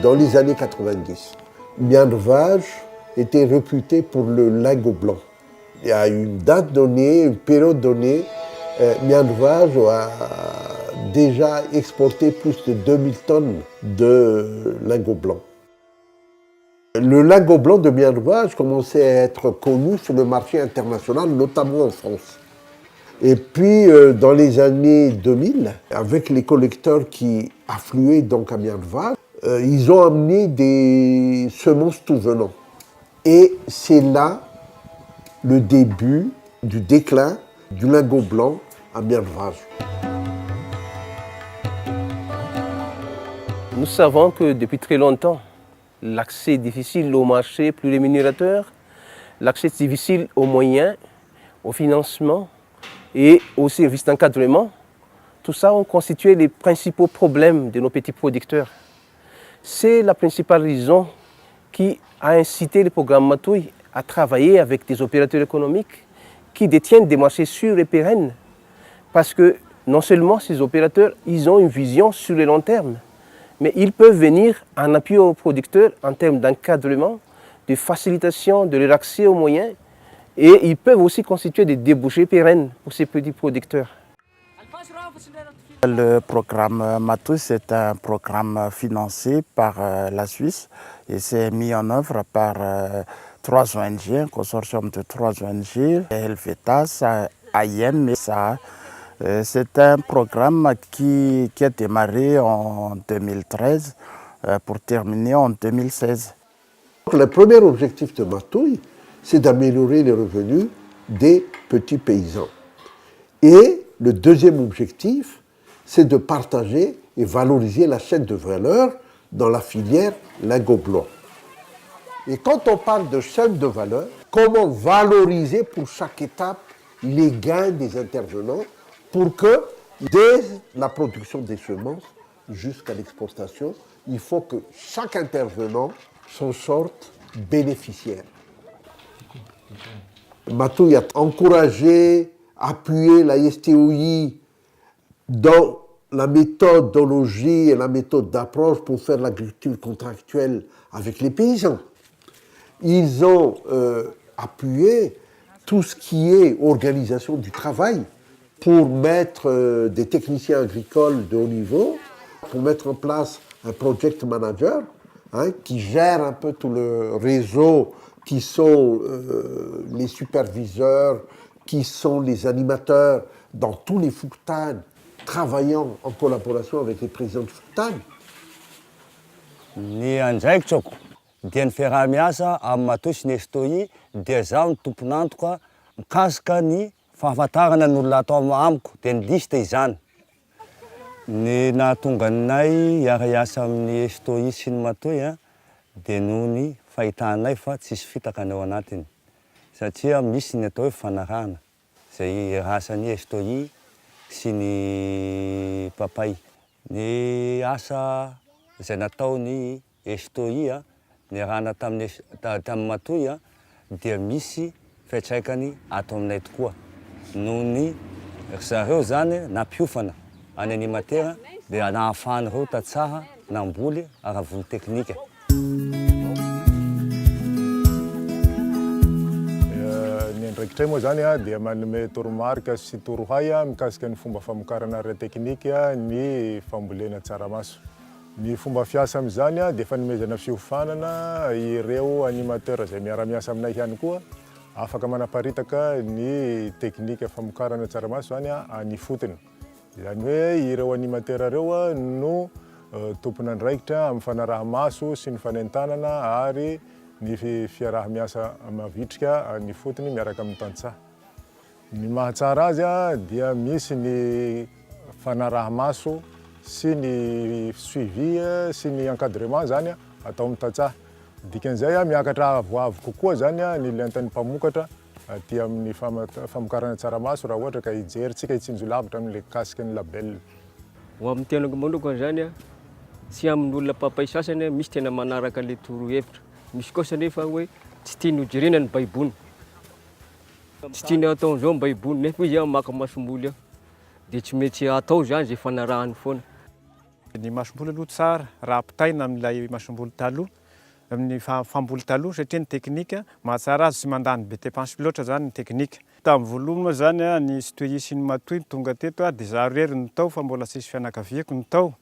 Dans les années 90, Mianvage était réputé pour le lingot blanc. Il y a une date donnée, une période donnée, Mianvage a déjà exporté plus de 2000 tonnes de lingots blancs. Le lingot blanc de Mianvage commençait à être connu sur le marché international, notamment en France. Et puis, dans les années 2000, avec les collecteurs qui affluaient donc à Mianvage, ils ont amené des semences tout venant. Et c'est là le début du déclin du lingot blanc à Mianvage. Nous savons que depuis très longtemps, l'accès est difficile au marché plus rémunérateur, l'accès est difficile aux moyens, au financement et aux services d'encadrement. Tout ça ont constitué les principaux problèmes de nos petits producteurs. C'est la principale raison qui a incité le programme Matouille à travailler avec des opérateurs économiques qui détiennent des marchés sûrs et pérennes. Parce que non seulement ces opérateurs, ils ont une vision sur le long terme, mais ils peuvent venir en appui aux producteurs en termes d'encadrement, de facilitation de leur accès aux moyens, et ils peuvent aussi constituer des débouchés pérennes pour ces petits producteurs. Le programme Matouille, c'est un programme financé par la Suisse et c'est mis en œuvre par 3 ONG, un consortium de 3 ONG, Helvetas, AIM et SA. C'est un programme qui a démarré en 2013 pour terminer en 2016. Le premier objectif de Matouille, c'est d'améliorer les revenus des petits paysans. Et le deuxième objectif, c'est de partager et valoriser la chaîne de valeur dans la filière lingot blanc. Et quand on parle de chaîne de valeur, comment valoriser pour chaque étape les gains des intervenants pour que, dès la production des semences jusqu'à l'exportation, il faut que chaque intervenant s'en sorte bénéficiaire. Matouille a encouragé, appuyé la STOI dans la méthodologie et la méthode d'approche pour faire l'agriculture contractuelle avec les paysans. Ils ont appuyé tout ce qui est organisation du travail pour mettre des techniciens agricoles de haut niveau, pour mettre en place un project manager qui gère un peu tout le réseau, qui sont les superviseurs, qui sont les animateurs dans tous les Fuktan, travaillant en collaboration avec les présidents de Fuktan. Ny andraikitrako dia ny fiaraha-miasa amin'ny Matouille sy ny STOI dia zaho ny tompon'antoka mikasika ny fahafantarana ny olona atao amiko dia ny lista izany. Ny nahatonga anay hiara-hiasa amin'ny STOI sy ny Matouille dia noho ny fahitanay fa tsisy fitakana ao anatiny. Satria misy ny atao hoe fanarahana izay rasan'ny STOI sy ny papay. Ny asa izay nataony STOI ny rahana tamin'ny Matouille dia misy fiantraikany ato aminay tokoa. Noho ny zareo zany nampiofana any animatera dia nahafahan'ireo tatsaha namboly ara-volo teknika. Ndraikitray moa zany dia manome toromarika sy torohay mikasika ny fomba famokarana ara teknika ny fambolena tsaramaso. Ny fomba fiasa amin'izany dia fanomezana fiofanana ireo animateurs izay miara-miasa aminay ihany koa afaka manaparitaka ny teknika famokarana tsaramaso zany any fotony. Izany hoe ireo animateurs ireo no tompon'andraikitra amin'ny fanaraha-maso sy ny fanentanana ary ny fiaraha-miasa mavitrika ny fotony miaraka amin'ny tantsaha. Ny mahatsara azy dia misy ny fanaraha-maso sy ny suivi sy ny encadrement zany atao amin'ny tantsaha. Dikan'izay miakatra avoavo kokoa zany ny lentan'ny mpamokatra aty amin'ny famokarana tsaramaso raha ohatra ka hijeritsika hitsinjo lavitra amin'ilay kasika ny label. ho amin'ny tenako manokana zany a tsy amin'olona papay sasany misy tena manaraka le torohevitra, misy kosa nefa hoe tsy tiany ho jerena ny baibony, tsy tiany atao zao ny baibony nefa izy maka masomboly aho dia tsy mety atao zany zay fanarahany foana. Ny masomboly aloha tsara raha ampitaina amin'ilay masomboly taloha, amin'ny famboly taloha satria ny teknika mahatsara azy sy mandany be dépense loatra zany ny teknika. Tamin'ny voalohany moa zany ny Stoy sy ny Matoy tonga teto dia zaho rery ny tao fa mbola sisy fianakaviako ny tao.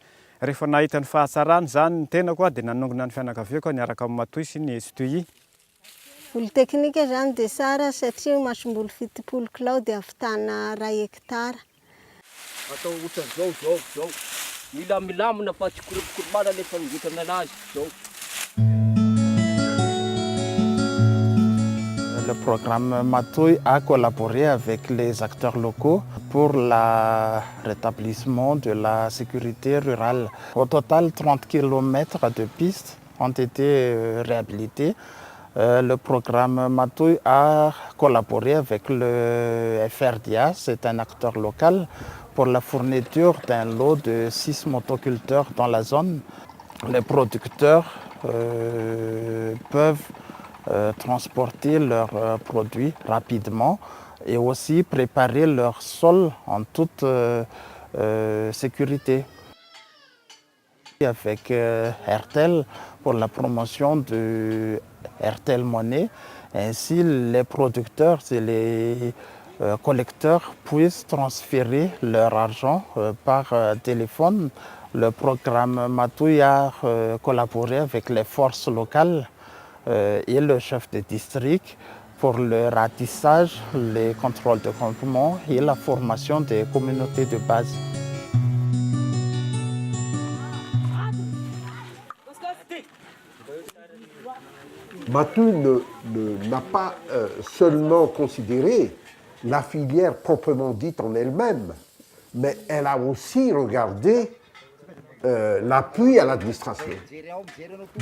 Rehefa nahita ny fahatsarany zany ny tenako dia nanongona ny fianakaviako niaraka amin'ny Matoy sy ny Stoy. Polyteknika zany dia tsara satria masomboly fitopolo kilao dia ahavitana 2 hektara. Atao ohatran'izao, milamina fa tsy koropokoromana nefa mivitrana anazy zao. Le programme Matoy a collaboré avec les acteurs locaux pour le rétablissement de la sécurité rurale. Au total, 30 km de pistes ont été réhabilités. Le programme Matoy a collaboré avec le FRDA, c'est un acteur local, pour la fourniture d'un lot de 6 motoculteurs dans la zone. Les producteurs peuvent transporter leurs produits rapidement et aussi préparer leur sol en toute sécurité. Avec Airtel pour la promotion de Airtel Money, ainsi les producteurs et les collecteurs puissent transférer leur argent par téléphone. Le programme Matoy a collaboré avec les forces locales et le chef de district pour le ratissage, les contrôles de campement et la formation des communautés de base. Matoy n'a pas seulement considéré la filière proprement dite en elle-même, mais elle a aussi regardé l'appui à l'administration.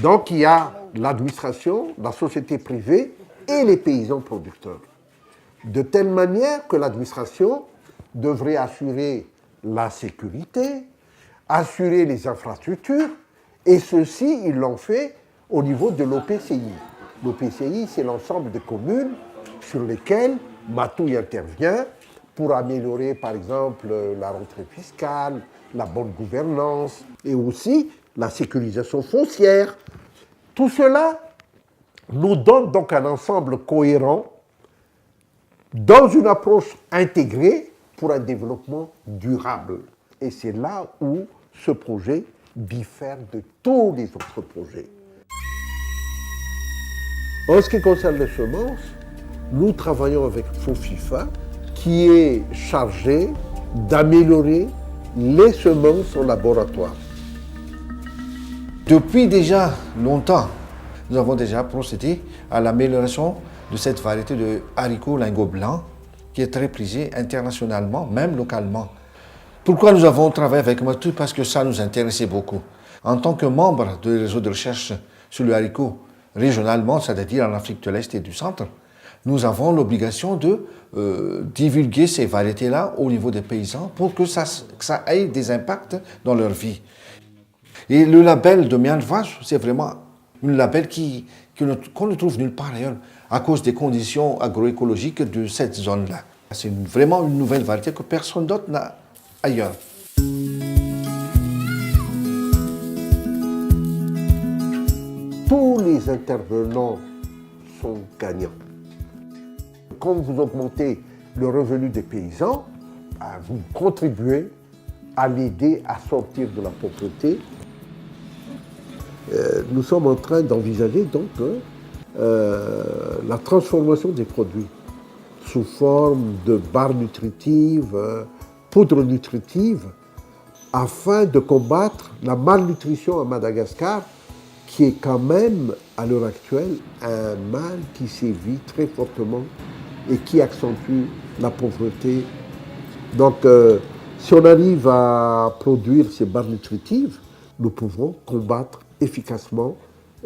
Donc il y a l'administration, la société privée et les paysans producteurs. De telle manière que l'administration devrait assurer la sécurité, assurer les infrastructures, et ceci, ils l'ont fait au niveau de l'OPCI. L'OPCI, c'est l'ensemble des communes sur lesquelles Matoy intervient pour améliorer, par exemple, la rentrée fiscale, la bonne gouvernance et aussi la sécurisation foncière. Tout cela nous donne donc un ensemble cohérent dans une approche intégrée pour un développement durable. Et c'est là où ce projet diffère de tous les autres projets. En ce qui concerne les semences, nous travaillons avec FOFIFA qui est chargé d'améliorer les semences en laboratoire. Depuis déjà longtemps, nous avons déjà procédé à l'amélioration de cette variété de haricots lingots blancs qui est très prisée internationalement, même localement. Pourquoi nous avons travaillé avec Matoy? Parce que ça nous intéressait beaucoup. En tant que membre du réseau de recherche sur le haricot régionalement, c'est-à-dire en Afrique de l'Est et du Centre, nous avons l'obligation de divulguer ces variétés-là au niveau des paysans pour que ça ait des impacts dans leur vie. Et le label de Mianvage, c'est vraiment un label qu'on ne trouve nulle part ailleurs à cause des conditions agroécologiques de cette zone-là. C'est vraiment une nouvelle variété que personne d'autre n'a ailleurs. Tous les intervenants sont gagnants. Quand vous augmentez le revenu des paysans, vous contribuez à l'aider à sortir de la pauvreté. Nous sommes en train d'envisager donc la transformation des produits sous forme de barres nutritives, poudres nutritives, afin de combattre la malnutrition à Madagascar, qui est quand même, à l'heure actuelle, un mal qui sévit très fortement et qui accentue la pauvreté. Donc, si on arrive à produire ces barres nutritives, nous pouvons combattre efficacement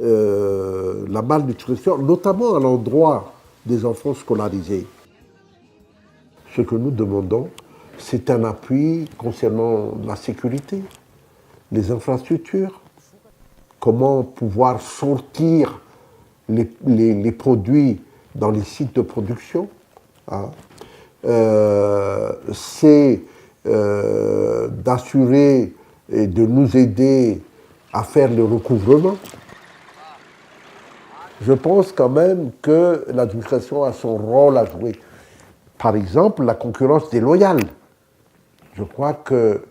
la malnutrition, notamment à l'endroit des enfants scolarisés. Ce que nous demandons, c'est un appui concernant la sécurité, les infrastructures, comment pouvoir sortir les produits dans les sites de production. Hein. C'est d'assurer et de nous aider à faire le recouvrement. Je pense quand même que l'administration a son rôle à jouer. Par exemple, la concurrence déloyale. Je crois que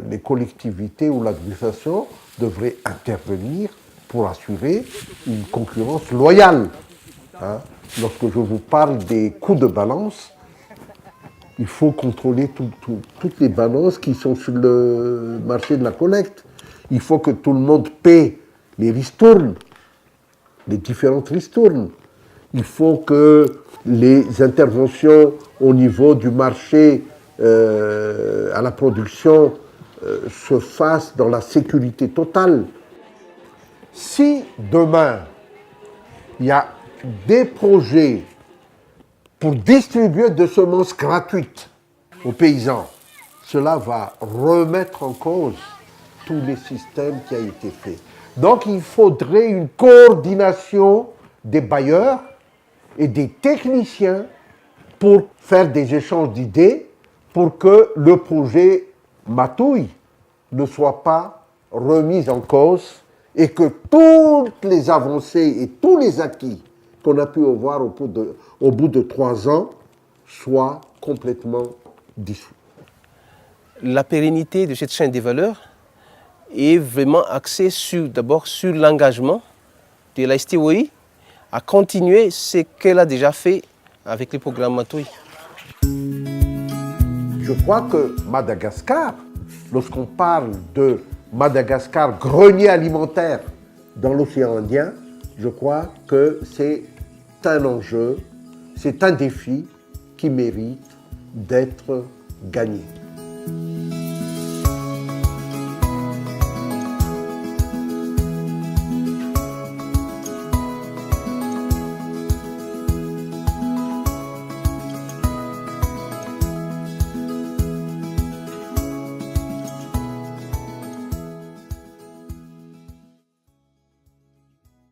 les collectivités ou l'administration devraient intervenir pour assurer une concurrence loyale. Hein. Lorsque je vous parle des coûts de balance, il faut contrôler toutes les balances qui sont sur le marché de la collecte. Il faut que tout le monde paie les ristournes, les différentes ristournes. Il faut que les interventions au niveau du marché à la production se fassent dans la sécurité totale. Si demain, il y a des projets pour distribuer de semences gratuites aux paysans, cela va remettre en cause tous les systèmes qui ont été faits. Donc il faudrait une coordination des bailleurs et des techniciens pour faire des échanges d'idées pour que le projet Matouille ne soit pas remis en cause et que toutes les avancées et tous les acquis qu'on a pu avoir au bout de 3 ans soient complètement dissous. La pérennité de cette chaîne des valeurs est vraiment axée d'abord sur l'engagement de la STOI à continuer ce qu'elle a déjà fait avec le programme Matouille. Je crois que Madagascar, lorsqu'on parle de Madagascar, grenier alimentaire dans l'océan Indien, je crois que c'est un enjeu, c'est un défi qui mérite d'être gagné.